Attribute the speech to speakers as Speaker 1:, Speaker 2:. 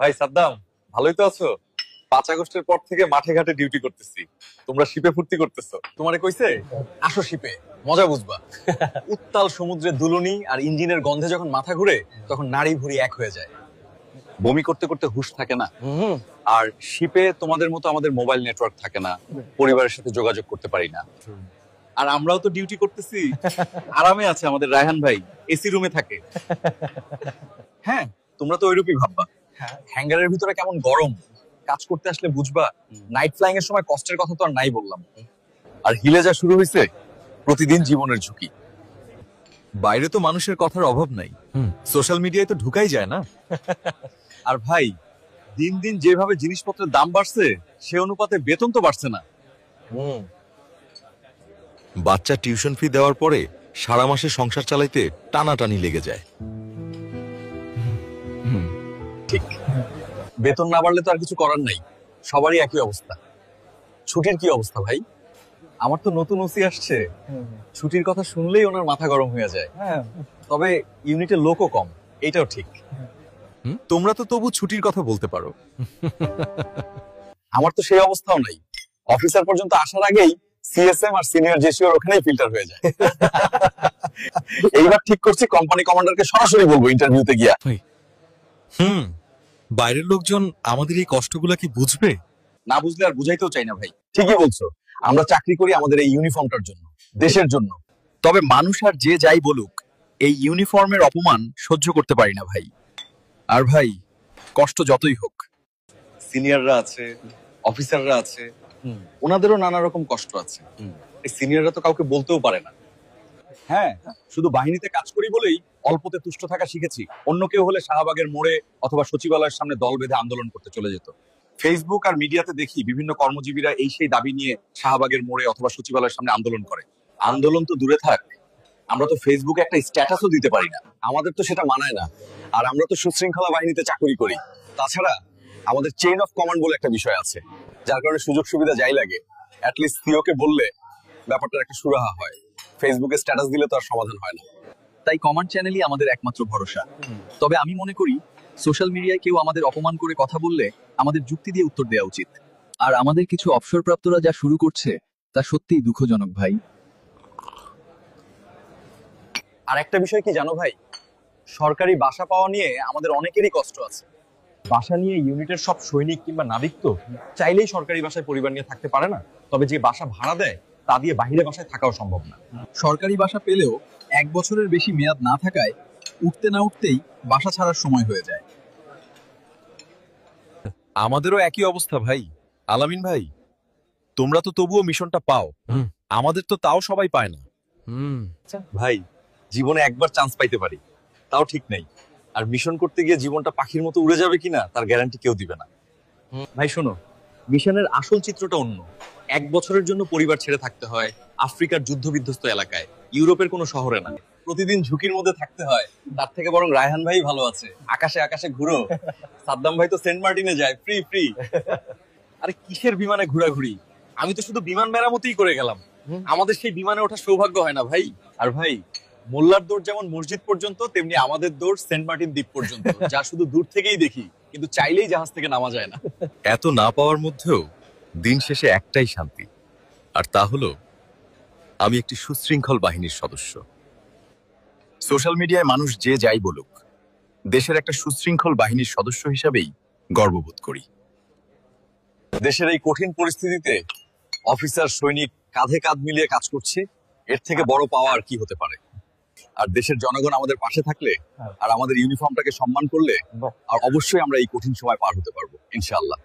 Speaker 1: ভাই সাদ্দাম, ভালোই তো আছো? 5 আগস্টের পর থেকে মাঠে ঘাটে ডিউটি করতেছি। তোমরা শিপে ফুর্তি করতেছো। তোমারে কইছে আসো শিপে, মজা বুঝবা। উত্তাল সমুদ্রের দুলুনি আর ইঞ্জিনের গন্ধে যখন মাথা ঘুরে, তখন নাড়ি ভুঁড়ি এক হয়ে যায়। বমি করতে করতে হুঁশ থাকে না। আর শিপে তোমাদের মতো আমাদের মোবাইল নেটওয়ার্ক থাকে না, পরিবারের সাথে যোগাযোগ করতে পারি না। আর আমরাও তো ডিউটি করতেছি, আরামে আছে আমাদের রায়হান ভাই, এসি রুমে থাকে। হ্যাঁ, তোমরা তো ওইরূপই ভাববা। হ্যাঙ্গারের ভিতরে কেমন গরম, কাজ করতে আসলে বুঝবা। নাইট ফ্লাইং এর সময় কষ্টের কথা তো আর নাই বললাম। আর হিলে যা শুরু হয়েছে, প্রতিদিন জীবনের ঝুঁকি। বাইরে তো মানুষের কথার অভাব নাই, সোশ্যাল মিডিয়ায় তো ঢুকাই যায় না। আর ভাই, দিন দিন যেভাবে জিনিসপত্রের দাম বাড়ছে, সে অনুপাতে বেতন তো বাড়ছে না।
Speaker 2: বাচ্চা টিউশন ফি দেওয়ার পরে সারা মাসে সংসার চালাইতে টানাটানি লেগে যায়।
Speaker 1: ঠিক, বেতন না বাড়লে তো আর কিছু করার নাই। সবারই একই অবস্থা। ছুটির কি অবস্থা ভাই? আমার তো নতুন ওসি আসছে, ছুটির কথা শুনলেই ওনার মাথা গরম হয়ে যায়। তবে ইউনিটে লোকও কম, এটাও ঠিক।
Speaker 2: তোমরা তো তবু ছুটির কথা বলতে পারো।
Speaker 1: আমার তো সেই অবস্থাও নাই। অফিসার পর্যন্ত আসার আগেই সিএসএম আর সিনিয়র জেসিওর ওখানেই ফিল্টার হয়ে যায়। এইবার ঠিক করছি কোম্পানি কমান্ডারকে সরাসরি বলবো ইন্টারভিউতে গিয়া।
Speaker 2: বাইরের লোকজন আমাদের এই কষ্টগুলা কি বুঝবে?
Speaker 1: না বুঝলে আর বুঝাইতেও চাই না ভাই। ঠিকই বলছো, আমরা চাকরি করি আমাদের এই ইউনিফর্মটার জন্য, দেশের জন্য। তবে মানুষ আর যে যাই বলুক, এই ইউনিফর্মের অপমান সহ্য করতে পারি না ভাই। আর ভাই, কষ্ট যতই হোক, সিনিয়ররা আছে, অফিসাররা আছে, ওনাদেরও নানা রকম কষ্ট আছে। এই সিনিয়ররা তো কাউকে বলতেও পারে না। হ্যাঁ, শুধু বাহিনীতে কাজ করি বলেই অল্পতে তুষ্ট থাকা শিখেছি। অন্য কেউ হলে শাহবাগের মোড়ে অথবা সচিবালয়ের সামনে দল বেঁধে আন্দোলন করতে চলে যেত। ফেসবুক আর মিডিয়াতে দেখি বিভিন্ন কর্মজীবীরা এই সেই দাবি নিয়ে শাহবাগের মোড়ে অথবা সচিবালয়ের সামনে আন্দোলন করে। আন্দোলন তো দূরে থাক, আমরা তো ফেসবুকে একটা স্ট্যাটাসও দিতে পারি না। আমাদের তো সেটা মানায় না। আর আমরা তো সুশৃঙ্খলা বাহিনীতে চাকরি করি। তাছাড়া আমাদের চেইন অফ কমান্ড বলে একটা বিষয় আছে, যার কারণে সুযোগ সুবিধা যাই লাগে, অ্যাটলিস্ট সিওকে বললে ব্যাপারটার একটা সুরাহা হয়। ফেসবুকে স্ট্যাটাস দিলে তো আর সমাধান হয় না। তাই কমান্ড চ্যানেলই আমাদের একমাত্র ভরসা। তবে আমি মনে করি সোশ্যাল মিডিয়ায় কেউ আমাদের অপমান করে কথা বললে আমাদের যুক্তি দিয়ে উত্তর দেওয়া উচিত। আর আমাদের কিছু অবসরপ্রাপ্তরা যা শুরু করছে তা সত্যিই দুঃখজনক ভাই। আর একটা বিষয় কি জানো ভাই, সরকারি বাসা পাওয়া নিয়ে আমাদের অনেকেরই কষ্ট আছে। বাসা নিয়ে ইউনিটের সব সৈনিক কিংবা নাবিক তো চাইলেই সরকারি বাসায় পরিবার নিয়ে থাকতে পারে না। তবে যে বাসা ভাড়া দেয় তা দিয়ে বাহিরে বাসায় থাকাও সম্ভব না। সরকারি বাসা পেলেও 1 বছরের বেশি মেয়াদ না থাকায় উঠতে না উঠতেই বাসা ছাড়ার সময় হয়ে যায়।
Speaker 2: আমাদেরও একই অবস্থা ভাই। আলামিন ভাই, তোমরা তো তবুও মিশনটা পাও, আমাদের তো তাও সবাই পায় না।
Speaker 1: ভাই, জীবনে একবার চান্স পাইতে পারি, তাও ঠিক নেই। আর মিশন করতে গিয়ে জীবনটা পাখির মতো উড়ে যাবে কিনা তার গ্যারান্টি কেউ দিবে না। ভাই শোনো, মিশনের আসল চিত্রটা অন্য। 1 বছরের জন্য পরিবার ছেড়ে থাকতে হয় আফ্রিকার যুদ্ধবিধ্বস্ত এলাকায়, ইউরোপের কোনো শহরে না। প্রতিদিন ঝুঁকির মধ্যে থাকতে হয়। তার থেকে বরং রায়হান ভাই ভালো আছে, আকাশে আকাশে ঘুরো। সাদ্দাম ভাই তো সেন্ট মার্টিনে যায় ফ্রি ফ্রি। আরে কিসের বিমানে ঘোরাঘুরি, আমি তো শুধু বিমান মেরামতিই করে গেলাম। আমাদের সেই বিমানে ওঠার সৌভাগ্য হয় না ভাই। আর ভাই, মোল্লার দৌড় যেমন মসজিদ পর্যন্ত, তেমনি আমাদের দৌড় সেন্ট মার্টিন দ্বীপ পর্যন্ত, যা শুধু দূর থেকেই দেখি, কিন্তু চাইলেই জাহাজ থেকে নামা যায় না।
Speaker 2: এত না পাওয়ার মধ্যেও দিন শেষে একটাই শান্তি, আর তা হলো আমি একটি সুশৃঙ্খল বাহিনীর সদস্য। সোশ্যাল মিডিয়ায় মানুষ যে যাই বলুক, দেশের একটা সুশৃঙ্খল বাহিনীর সদস্য হিসাবেই গর্ববোধ করি।
Speaker 1: দেশের এই কঠিন পরিস্থিতিতে অফিসার সৈনিক কাঁধে কাঁধ মিলিয়ে কাজ করছে, এর থেকে বড় পাওয়া আর কি হতে পারে। আর দেশের জনগণ আমাদের পাশে থাকলে আর আমাদের ইউনিফর্মটাকে সম্মান করলে, আর অবশ্যই আমরা এই কঠিন সময় পার হতে পারবো ইনশাআল্লাহ।